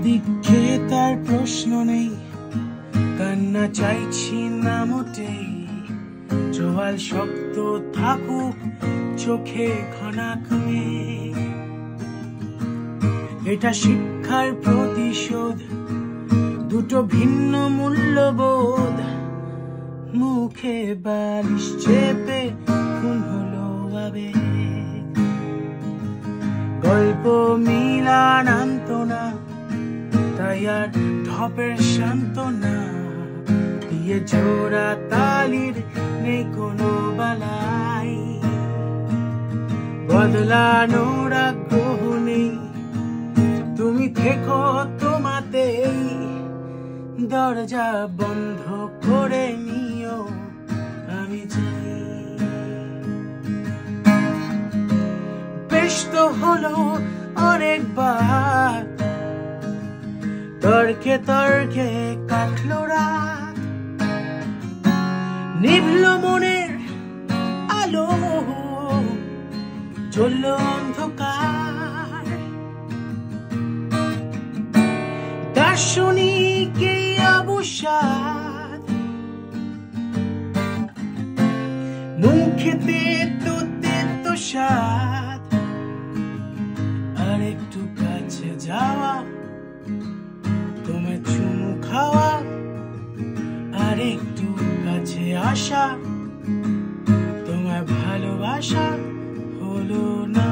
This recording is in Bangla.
দিকে তার প্রশ্ন নেই, কান্না চাইছি না মোটেই। জোয়াল শক্ত থাকুক, চোখে ঘনাক মেঘ। এটা শিক্ষার প্রতিশোধ, দুটো ভিন্ন মূল্যবোধ। মুখে বালিশ চেপে খুন হলো আবেগ। গল্প মিলান আনতো না, তাই আর ঢপের সান্ত্বনা দিয়ে জোড়া তালির নেই কোনো বালাই। বদলানোর আগ্রহ নেই, তুমি থেকো তোমাতেই। দরজা বন্ধ করে নিও, আমি চাই। বেশ তো হলো অনেকবার, তর্কে তর্কে কাটলো রাত। নিভলো মনের আলো, জ্বললো অন্ধকার। দার্শনিক এই অবসাদ, মুখেতে তো স্বাদ। আর একটু কাছে যাওয়া, তোমায় চুমু খাওয়া। আর একটু কাছে আসা, তোমায় ভালোবাসা হলো না।